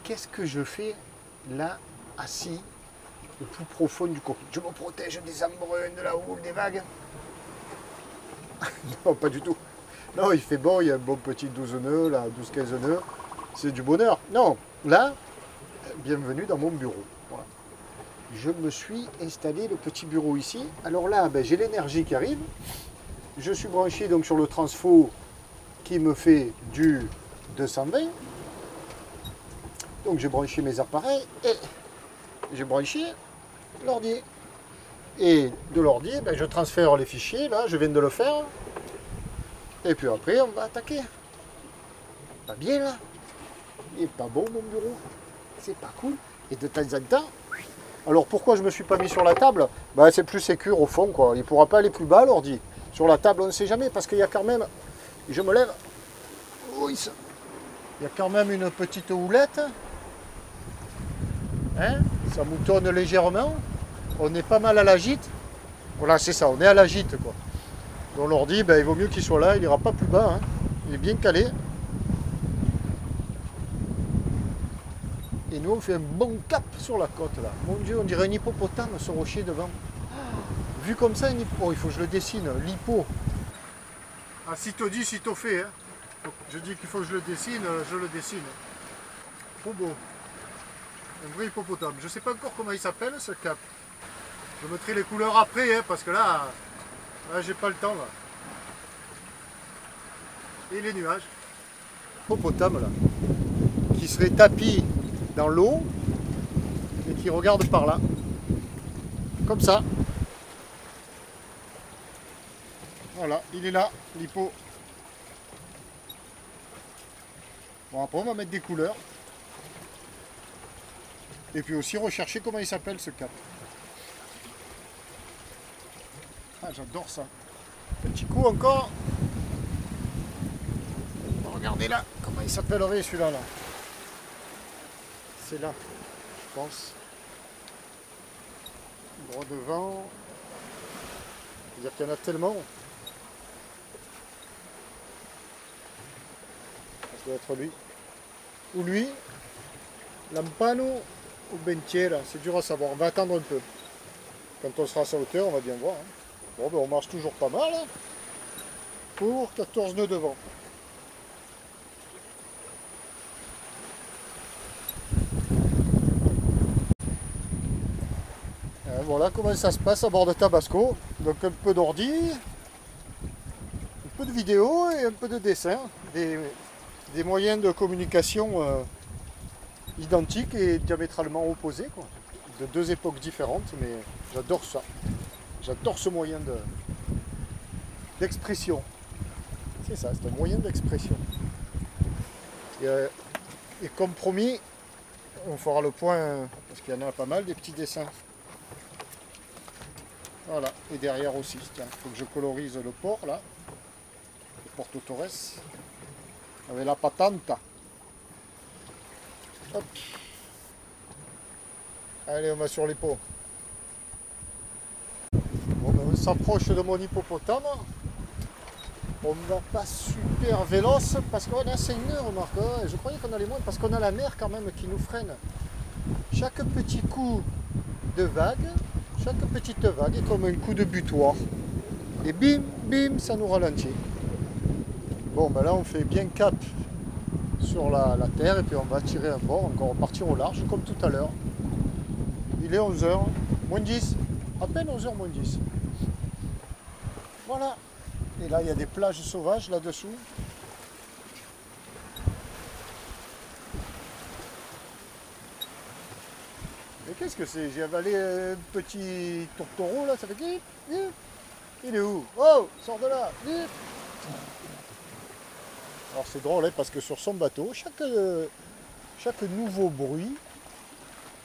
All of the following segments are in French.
qu'est-ce que je fais là, assis, au plus profond du cockpit? Je me protège des embruns, de la houle, des vagues? Non, pas du tout. Non, il fait bon, il y a un bon petit 12 nœuds, là, 12-15 nœuds. C'est du bonheur. Non, là, bienvenue dans mon bureau. Voilà. Je me suis installé le petit bureau ici. Alors là, ben, j'ai l'énergie qui arrive. Je suis branché donc sur le transfo qui me fait du 220. Donc j'ai branché mes appareils et j'ai branché l'ordi. Et de l'ordi, ben, je transfère les fichiers, là, je viens de le faire. Et puis après, on va attaquer. Pas bien là? Il est pas bon mon bureau? C'est pas cool? Et de temps en temps, alors pourquoi je me suis pas mis sur la table? Ben, c'est plus sécure au fond, quoi. Il pourra pas aller plus bas l'ordi. Sur la table, on ne sait jamais, parce qu'il y a quand même, je me lève, oui, il y a quand même une petite houlette. Hein? Ça moutonne légèrement. On est pas mal à la gîte. Voilà, c'est ça, on est à la gîte, quoi. Donc l'ordi, ben, il vaut mieux qu'il soit là, il ira pas plus bas. Hein. Il est bien calé. Et nous, on fait un bon cap sur la côte, là. Mon Dieu, on dirait un hippopotame, ce rocher devant. Vu comme ça, un hippo, il faut que je le dessine, l'hippo. Ah, sitôt dit, sitôt fait. Hein. Je dis qu'il faut que je le dessine, je le dessine. Trop beau. Un vrai hippopotame. Je ne sais pas encore comment il s'appelle, ce cap. Je mettrai les couleurs après, hein, parce que là j'ai pas le temps. Là. Et les nuages. Hippopotame, là, qui serait tapis dans l'eau et qui regarde par là. Comme ça. Voilà, il est là, l'hippo. Bon, après, on va mettre des couleurs. Et puis aussi rechercher comment il s'appelle, ce cap. Ah, j'adore ça. Petit coup encore. Regardez là, comment il s'appellerait celui-là, là. C'est là, je pense. Droit devant. C'est-à-dire qu'il y en a tellement. Ça doit être lui. Ou lui. Lampano ou Bentiera. C'est dur à savoir. On va attendre un peu. Quand on sera à sa hauteur, on va bien voir. Hein. Bon, ben on marche toujours pas mal. Hein, pour 14 nœuds devant. Voilà comment ça se passe à bord de Tabasco. Donc un peu d'ordi, un peu de vidéo et un peu de dessin. Des moyens de communication identiques et diamétralement opposés, quoi. De deux époques différentes, mais j'adore ça. J'adore ce moyen d'expression. C'est ça, c'est un moyen d'expression. Et comme promis, on fera le point, parce qu'il y en a pas mal, des petits dessins. Voilà, et derrière aussi, tiens, il faut que je colorise le port là, le Porto Torres, avec la patente. Hop. Allez, on va sur les pots. Bon, ben, on s'approche de mon hippopotame. On ne va pas super véloce parce qu'on a 5 nœuds, remarque. Hein, je croyais qu'on allait moins parce qu'on a la mer quand même qui nous freine. Chaque petit coup de vague. Chaque petite vague est comme un coup de butoir. Et bim, bim, ça nous ralentit. Bon, ben là, on fait bien cap sur la terre et puis on va tirer un bord, encore partir au large comme tout à l'heure. Il est 11h, moins 10, à peine 11h moins 10. Voilà. Et là, il y a des plages sauvages là-dessous. Mais qu'est-ce que c'est? J'ai avalé un petit tourtereau là, ça fait vite, vite. Il est où? Oh, sors de là, vite. Alors c'est drôle hein, parce que sur son bateau, chaque nouveau bruit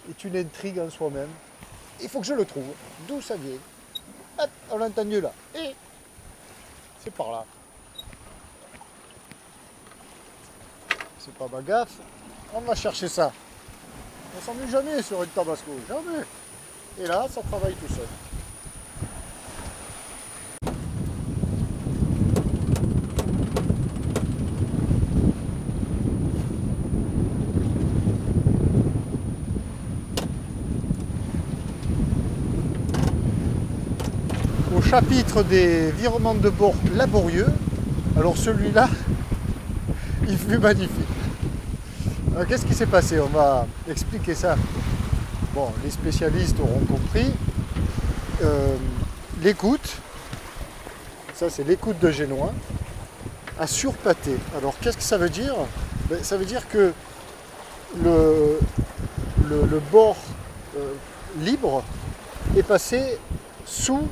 est une intrigue en soi-même. Il faut que je le trouve. D'où ça vient? Hop, on l'a entendu là. Et c'est par là. C'est pas ma gaffe. On va chercher ça. On s'ennuie jamais sur une Tabasco, jamais. Et là, ça travaille tout seul. chapitre des virements de bord laborieux. Alors celui-là, il fut magnifique. Qu'est-ce qui s'est passé? On va expliquer ça. Bon, les spécialistes auront compris. L'écoute, ça c'est l'écoute de Génois, a surpâté. Alors qu'est-ce que ça veut dire? Ben, ça veut dire que le bord libre est passé sous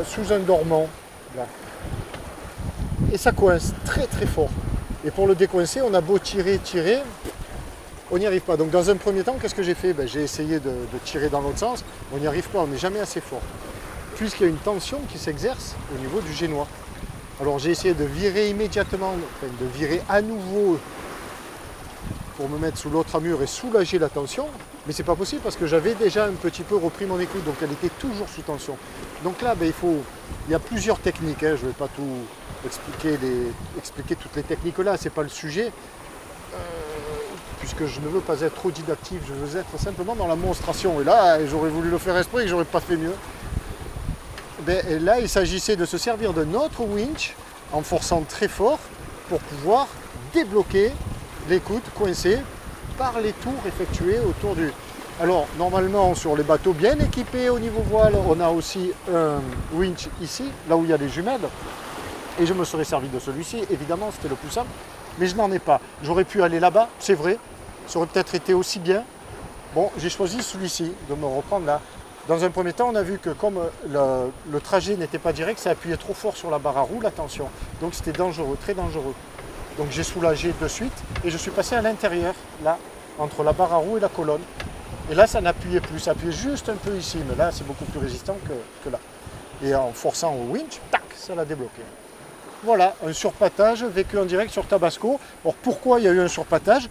sous un dormant. Là. Et ça coince très très fort. Et pour le décoincer, on a beau tirer, on n'y arrive pas. Donc dans un premier temps, qu'est-ce que j'ai fait? Ben, j'ai essayé de tirer dans l'autre sens. On n'y arrive pas, on n'est jamais assez fort. Puisqu'il y a une tension qui s'exerce au niveau du génois. Alors j'ai essayé de virer immédiatement, enfin, de virer à nouveau pour me mettre sous l'autre mur et soulager la tension. Mais c'est pas possible parce que j'avais déjà un petit peu repris mon écoute, donc elle était toujours sous tension. Donc là, ben, il y a plusieurs techniques, hein. Je ne vais pas tout expliquer toutes les techniques là, c'est pas le sujet. Puisque je ne veux pas être trop didactique, je veux être simplement dans la monstration. Et là, j'aurais voulu le faire exprès et j'aurais pas fait mieux. Et là, il s'agissait de se servir de notre winch en forçant très fort pour pouvoir débloquer l'écoute coincée par les tours effectués autour du... Alors, normalement, sur les bateaux bien équipés au niveau voile, on a aussi un winch ici, là où il y a les jumelles. Et je me serais servi de celui-ci, évidemment, c'était le plus simple. Mais je n'en ai pas. J'aurais pu aller là-bas, c'est vrai. Ça aurait peut-être été aussi bien. Bon, j'ai choisi celui-ci, de me reprendre là. Dans un premier temps, on a vu que comme le trajet n'était pas direct, ça appuyait trop fort sur la barre à roue, la tension. Donc c'était dangereux, très dangereux. Donc j'ai soulagé de suite et je suis passé à l'intérieur, là, entre la barre à roue et la colonne. Et là, ça n'appuyait plus, ça appuyait juste un peu ici, mais là, c'est beaucoup plus résistant que là. Et en forçant au winch, tac, ça l'a débloqué. Voilà, un surpâtage vécu en direct sur Tabasco. Alors pourquoi il y a eu un surpâtage?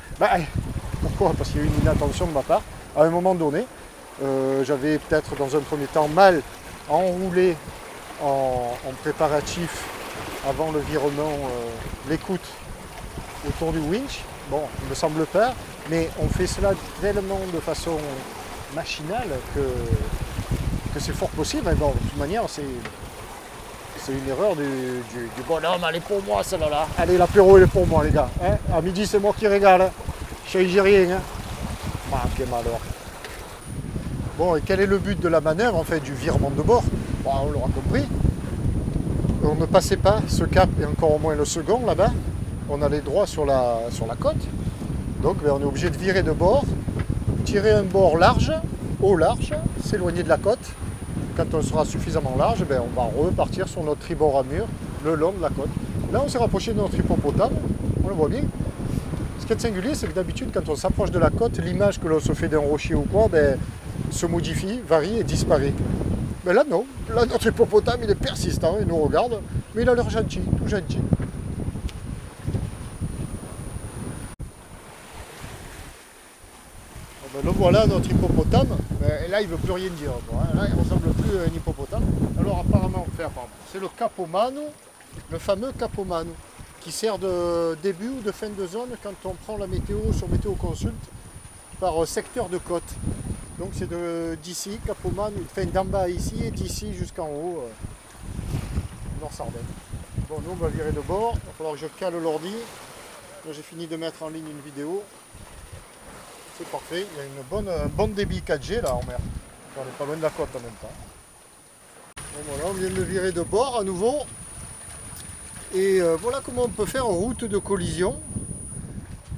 Pourquoi? Parce qu'il y a eu une inattention de ma part. À un moment donné, j'avais peut-être dans un premier temps mal enroulé en préparatif avant le virement, l'écoute autour du winch. Bon, il ne me semble pas, mais on fait cela tellement de façon machinale que c'est fort possible. Mais bon, de toute manière, c'est une erreur du bonhomme. Elle est pour moi, celle-là. Allez, l'apéro, il est pour moi, les gars. Hein, à midi, c'est moi qui régale. J'ai rien. Hein. Quel malheur. Bon, et quel est le but de la manœuvre, en fait, du virement de bord? Bon, on l'aura compris. On ne passait pas ce cap, et encore au moins le second, là-bas. On allait droit sur la côte. Donc, on est obligé de virer de bord, tirer un bord large, au large, s'éloigner de la côte. Quand on sera suffisamment large, on va repartir sur notre tribord à mur, le long de la côte. Là, on s'est rapproché de notre hippopotame, on le voit bien. Ce qui est singulier, c'est que d'habitude, quand on s'approche de la côte, l'image que l'on se fait d'un rocher ou quoi, se modifie, varie et disparaît. Mais là, non. Là, notre hippopotame, il est persistant, il nous regarde, mais il a l'air gentil, tout gentil. Le voilà, notre hippopotame. Et là, il ne veut plus rien dire. Là, il ne ressemble plus à un hippopotame. Alors, apparemment, c'est le capomano, le fameux capomano, qui sert de début ou de fin de zone quand on prend la météo sur Météo Consult par secteur de côte. Donc, c'est d'ici, capomano, enfin d'en bas ici et d'ici jusqu'en haut, Nord-Sardaigne. Bon, nous, on va virer de bord. Il va falloir que je cale l'ordi. Là, j'ai fini de mettre en ligne une vidéo. C'est parfait, il y a un bon débit 4G là en mer. On n'est pas loin de la côte en même temps. Bon, voilà, on vient de le virer de bord à nouveau. Et voilà comment on peut faire route de collision.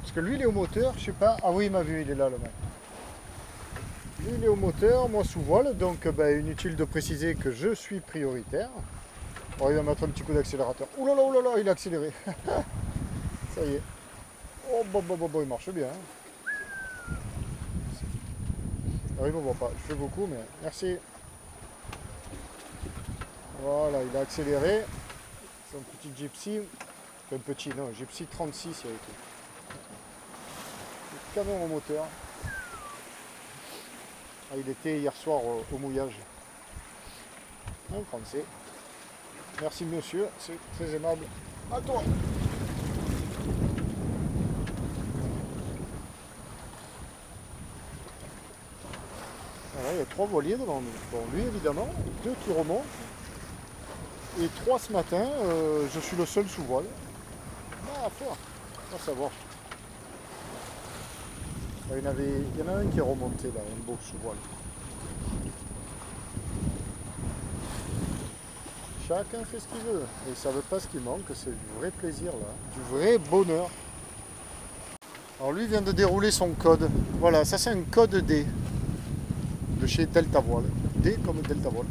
Parce que lui il est au moteur, je sais pas. Ah oui, il m'a vu, il est là le mec. Lui il est au moteur, moi sous voile, donc inutile de préciser que je suis prioritaire. Bon, il va mettre un petit coup d'accélérateur. Ouh là là, il a accéléré. Ça y est. Oh bon, il marche bien. Hein. Alors, il ne me voit pas, je fais beaucoup, mais merci. Voilà, il a accéléré. C'est un petit Gypsy. Enfin, petit, non, Gypsy 36, il a été. Le canon au moteur. Ah, il était hier soir au mouillage. En français. Merci monsieur, c'est très aimable. À toi. Il y a 3 voiliers devant nous. Bon, lui évidemment, 2 qui remontent. Et 3 ce matin, je suis le seul sous voile. Ah, fort, on va savoir. Il y en a un qui est remonté là, un beau sous voile. Chacun fait ce qu'il veut. Et ils ne savent pas ce qui manque, c'est du vrai plaisir là, du vrai bonheur. Alors lui vient de dérouler son code. Voilà, ça c'est un code D de chez Delta Voile. D comme Delta Voile.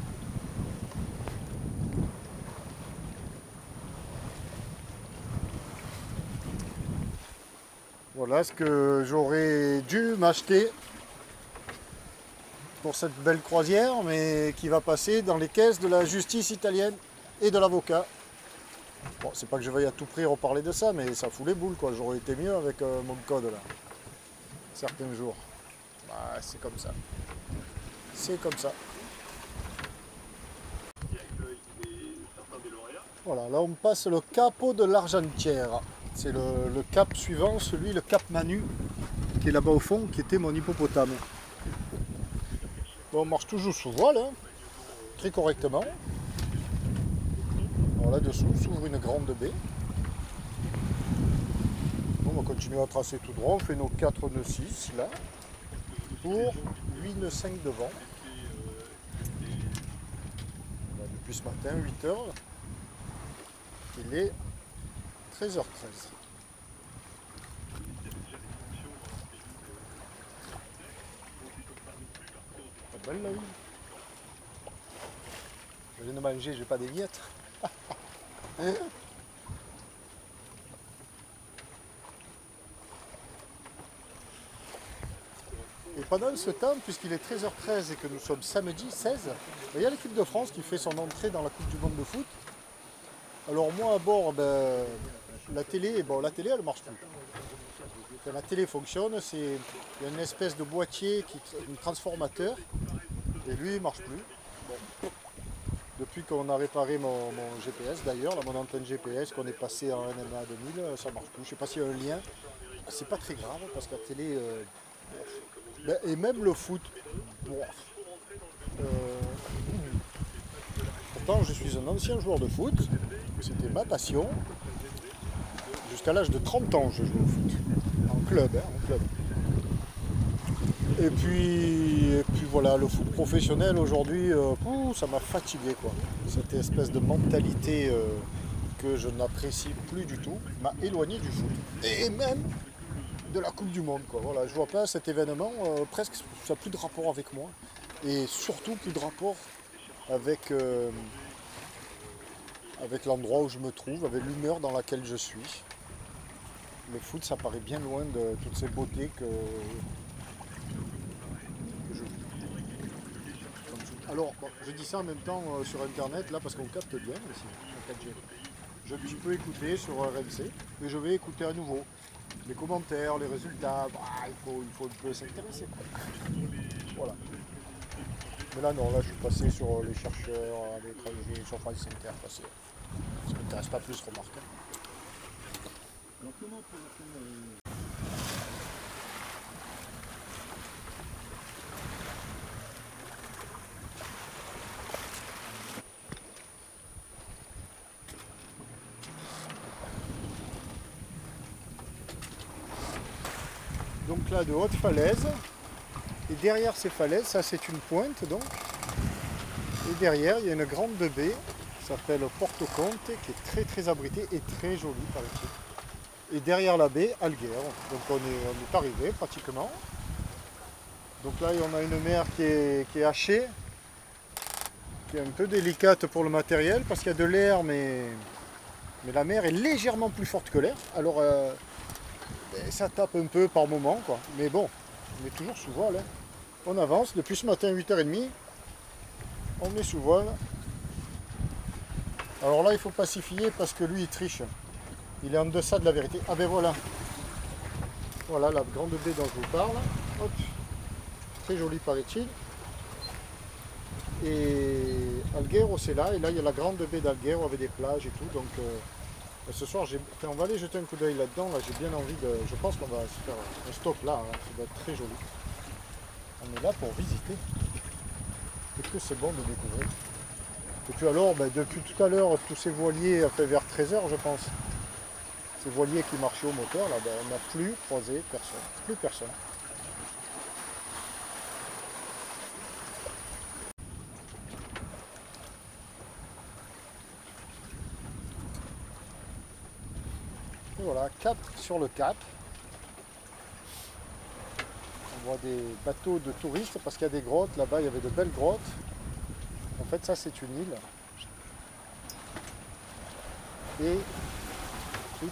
Voilà ce que j'aurais dû m'acheter pour cette belle croisière, mais qui va passer dans les caisses de la justice italienne et de l'avocat. Bon, c'est pas que je veuille à tout prix reparler de ça, mais ça fout les boules, quoi. J'aurais été mieux avec mon code là. Certains jours. Bah, c'est comme ça. C'est comme ça. Voilà, là on passe le capot de l'Argentière. C'est le cap suivant, celui, le cap Manu, qui est là-bas au fond, qui était mon hippopotame. Bon, on marche toujours sous voile, hein, très correctement. Alors là-dessous s'ouvre une grande baie. Bon, on va continuer à tracer tout droit, on fait nos 4 nœuds 6 là, pour 8 nœuds 5 devant. Là, depuis ce matin, 8 h, il est 13h13. Pas belle la vie. Je viens de manger, j'ai pas des miettes. Et pendant ce temps, puisqu'il est 13h13 et que nous sommes samedi 16, il y a l'équipe de France qui fait son entrée dans la Coupe du Monde de foot. Alors moi à bord, ben, la télé elle marche plus. Quand la télé fonctionne, il y a une espèce de boîtier, un transformateur, et lui il marche plus. Bon. Depuis qu'on a réparé mon GPS d'ailleurs, mon antenne GPS, qu'on est passé en NMA 2000, ça marche plus. Je sais pas s'il y a un lien. C'est pas très grave parce que la télé, ben, et même le foot. Pourtant je suis un ancien joueur de foot. C'était ma passion. Jusqu'à l'âge de 30 ans, je joue au foot. En club, hein, en club. Et puis voilà, le foot professionnel aujourd'hui, ça m'a fatigué, quoi. Cette espèce de mentalité que je n'apprécie plus du tout m'a éloigné du foot. Et même de la Coupe du Monde, quoi. Voilà, je vois pas cet événement, presque ça n'a plus de rapport avec moi. Et surtout plus de rapport avec l'endroit où je me trouve, avec l'humeur dans laquelle je suis. Le foot, ça paraît bien loin de toutes ces beautés que je vis. Alors, bon, je dis ça en même temps sur Internet, là, parce qu'on capte bien ici, en 4G. Je peux écouter sur RMC, mais je vais écouter à nouveau les commentaires, les résultats. Bah, il faut un peu s'intéresser, quoi. Voilà. Mais là, non, là, je suis passé sur les chercheurs, les étrangers, sur France Inter, passé. Ça ne m'intéresse pas plus, remarque. Alors, comment donc là, de hautes falaises. Et derrière ces falaises, ça c'est une pointe donc. Et derrière, il y a une grande baie qui s'appelle Porto Conte, qui est très très abritée et très jolie, paraît-il. Et derrière la baie, Alghero. Donc on est arrivé pratiquement. Donc là, on a une mer qui est hachée, qui est un peu délicate pour le matériel, parce qu'il y a de l'air, mais la mer est légèrement plus forte que l'air. Alors ça tape un peu par moment, quoi. Mais bon, on est toujours sous voile. Hein. On avance, depuis ce matin 8h30, on est sous voile. Alors là, il faut pas s'y fier parce que lui, il triche. Il est en deçà de la vérité. Ah ben voilà. Voilà la grande baie dont je vous parle. Hop. Très jolie, paraît-il. Et Alghero, c'est là. Et là, il y a la grande baie d'Alghero avec des plages et tout. Donc ce soir, on va aller jeter un coup d'œil là-dedans. Là, j'ai bien envie de... Je pense qu'on va se faire un stop là. Hein. Ça doit être très joli. On est là pour visiter. que c'est bon de découvrir. Et puis alors, depuis tout à l'heure, tous ces voiliers, enfin vers 13 h je pense, ces voiliers qui marchaient au moteur, là, on n'a plus croisé personne. Plus personne. Et voilà, cap sur le cap. On voit des bateaux de touristes parce qu'il y a des grottes. Là-bas, il y avait de belles grottes. En fait, ça, c'est une île. Et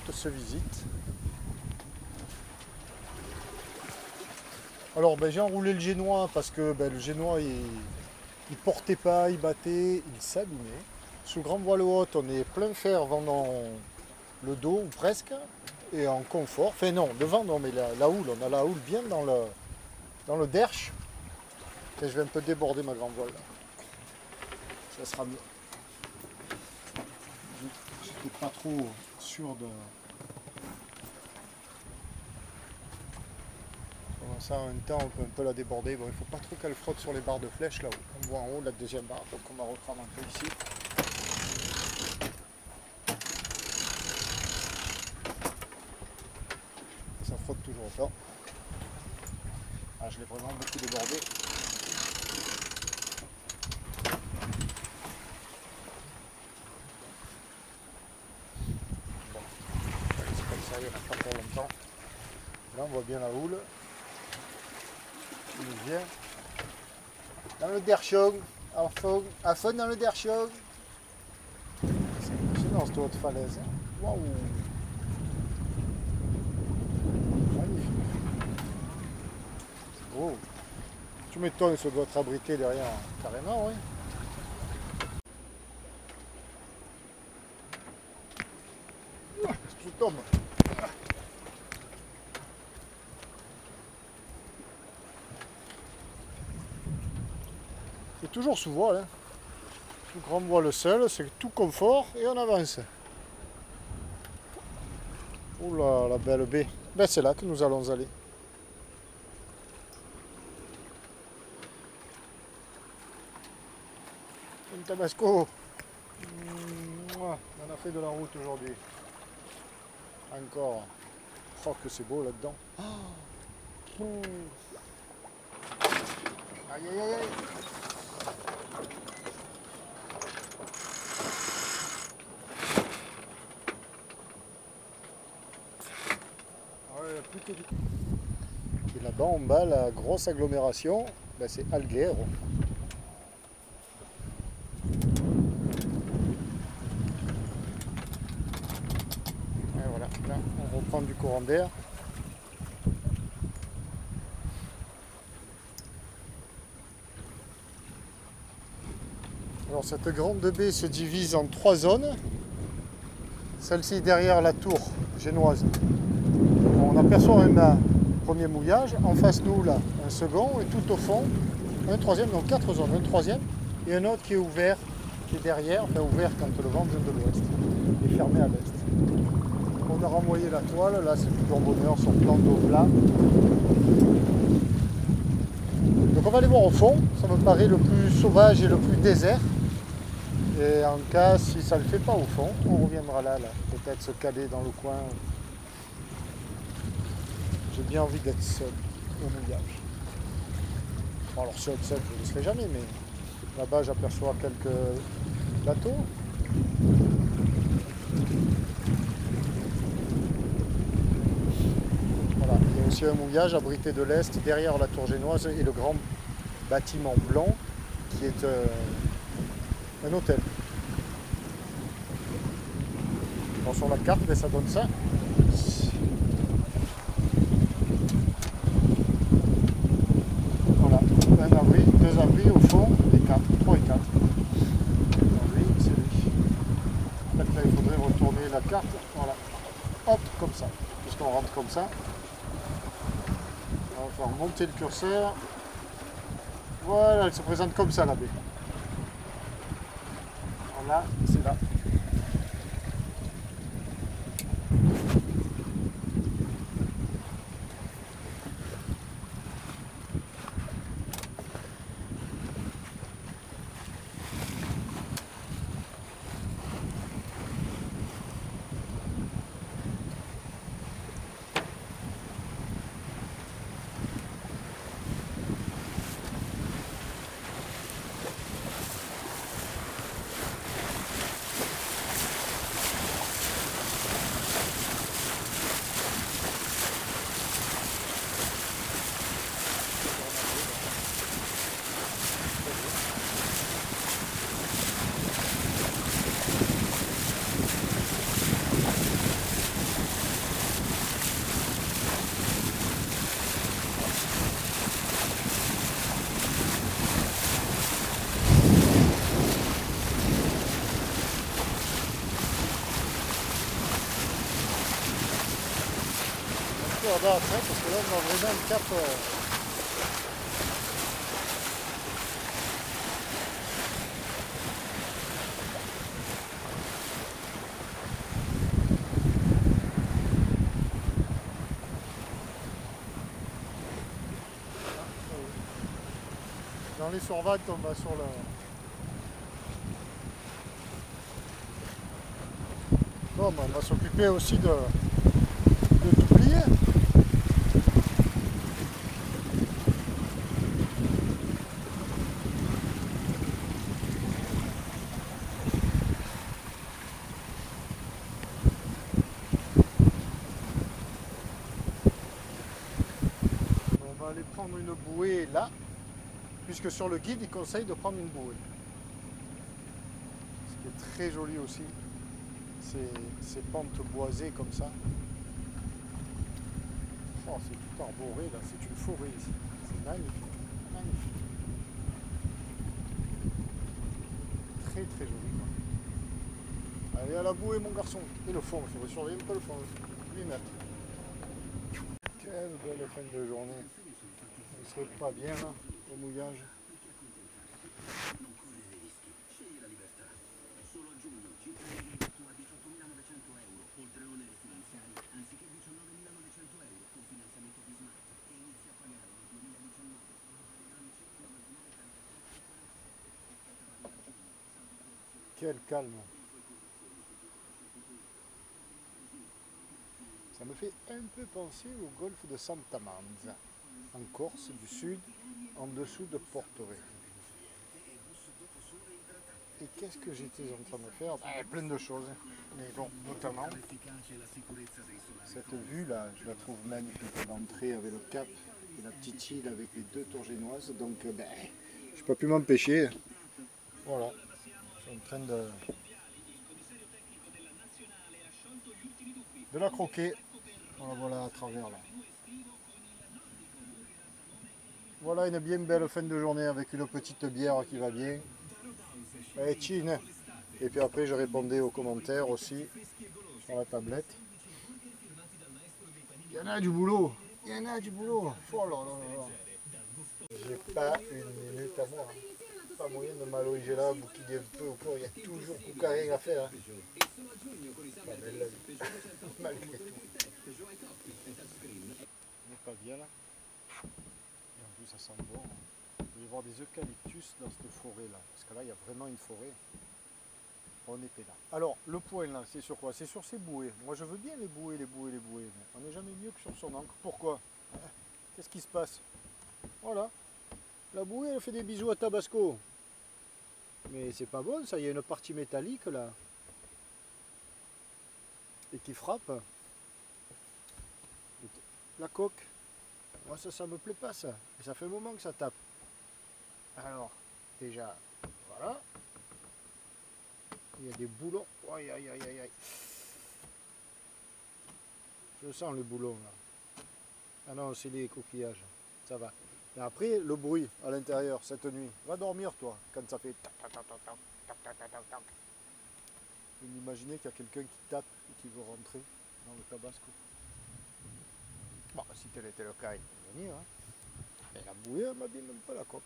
tout se visite. Alors, j'ai enroulé le génois parce que le génois, il portait pas, il battait, il s'abîmait. Sous grande voile haute, on est plein fer vendant le dos, ou presque, et en confort. Enfin non, devant, non, mais la houle, on a la houle bien dans le derche. Et je vais un peu déborder ma grande voile là. Ça sera mieux. J'étais pas trop sûr de... Comme ça, en même temps, on peut un peu la déborder. Bon, il faut pas trop qu'elle frotte sur les barres de flèche là-haut. On voit en haut la deuxième barre, donc on va reprendre un peu ici. Ça frotte toujours autant. Ah, je l'ai vraiment beaucoup débordé. Bon, c'est comme ça, il n'y en a pas pour longtemps. Là, on voit bien la houle. Il vient dans le Derschog, à fond dans le Derschog. C'est impressionnant cette haute falaise. Waouh! Magnifique. C'est beau. Tu m'étonnes, ça doit être abrité derrière, carrément, oui. Je tombe. C'est toujours sous voile. Hein. Tout grand voile seul, c'est tout confort et on avance. Oh là, la belle baie. C'est là que nous allons aller. Un tabasco. On a fait de la route aujourd'hui. Encore. Oh que c'est beau là-dedans. Oh. Aïe aïe aïe aïe. Et là-bas en bas, la grosse agglomération, c'est Alguero. Et voilà, là on reprend du courant d'air. Alors cette grande baie se divise en 3 zones. Celle-ci derrière la tour génoise. On aperçoit un premier mouillage, en face nous là un second et tout au fond un troisième, donc 4 zones, un troisième et un autre qui est ouvert, qui est derrière, enfin ouvert quand le vent vient de l'ouest et fermé à l'est. On a renvoyé la toile, là c'est toujours bonheur, son plan d'eau plat. Donc on va aller voir au fond, ça me paraît le plus sauvage et le plus désert. Et en cas, si ça ne le fait pas au fond, on reviendra là, peut-être se caler dans le coin. J'ai bien envie d'être seul au mouillage. Bon, alors seul, je ne le serai jamais, mais là-bas j'aperçois quelques bateaux. Voilà, il y a aussi un mouillage abrité de l'Est, derrière la tour génoise et le grand bâtiment blanc qui est un hôtel. Alors, sur la carte, ça donne ça. Voilà, un abri, 2 abris au fond, et 4, 3 et 4. L'abri, c'est lui. En fait, là, il faudrait retourner la carte, voilà, hop, comme ça. Puisqu'on rentre comme ça. On va faire monter le curseur. Voilà, elle se présente comme ça, la baie. Voilà, c'est là. super date, hein, parce que là on a vraiment un cap. Dans les survades, on va sur le. Bon, ben, on va s'occuper aussi de tout plier. On va aller prendre une bouée là, puisque sur le guide il conseille de prendre une bouée. Ce qui est très joli aussi, ces pentes boisées comme ça. Oh, c'est tout arboré là, c'est une forêt ici. C'est magnifique, magnifique. Très très joli. Quoi. Allez à la bouée mon garçon. Et le fond, il faudrait surveiller un peu le fond. 8 mètres. Quelle belle fin de journée. On serait pas bien là, au mouillage. Quel calme. Ça me fait un peu penser au golfe de Santa Manza, en Corse du Sud, en dessous de Porto-Vecchio. Et qu'est-ce que j'étais en train de faire? Plein de choses, mais bon, notamment cette vue là, je la trouve magnifique. L'entrée avec le cap et la petite île avec les deux tours génoises, donc je ne peux plus m'empêcher. Voilà, je suis en train de la croquer. Voilà à travers là. Voilà une bien belle fin de journée avec une petite bière qui va bien. Et chin. Et puis après je répondais aux commentaires aussi sur la tablette. Il y en a du boulot. Il y en a du boulot. Oh là là là là. J'ai pas une minute à moi. Pas moyen de m'allonger là, bouquiner un peu au cours. Il y a toujours rien à faire. Hein. Pas belle la vie. Malgré tout. On n'est pas bien là. Et en plus ça sent bon. Il va y avoir des eucalyptus dans cette forêt là. Parce que là il y a vraiment une forêt. On est là. Alors le point là, c'est sur quoi? C'est sur ces bouées. Moi je veux bien les bouées, les bouées, les bouées. Mais on n'est jamais mieux que sur son ancre. Pourquoi? Qu'est-ce qui se passe? Voilà. La bouée elle fait des bisous à Tabasco. Mais c'est pas bon ça, il y a une partie métallique là. Et qui frappe. La coque. Moi ça me plaît pas ça. Et ça fait un moment que ça tape. Alors, déjà, voilà. Il y a des boulons. Aïe aïe aïe aïe aïe. Je sens les boulons là. Ah non, c'est les coquillages. Ça va. Et après, le bruit à l'intérieur cette nuit. Va dormir toi, quand ça fait tac tac tac tac tac tac tac tac tac. Vous m'imaginez qu'il y a quelqu'un qui tape et qui veut rentrer dans le Tabasco. Bon, si tel était le cas, il peut venir. Hein. Et la bouée, elle m'abîme même pas la coque.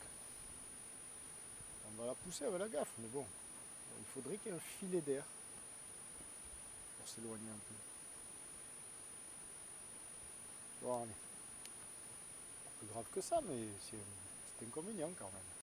On va la pousser avec la gaffe, mais bon. Il faudrait qu'il y ait un filet d'air pour s'éloigner un peu. Bon, allez. Pas plus grave que ça, mais c'est inconvénient quand même.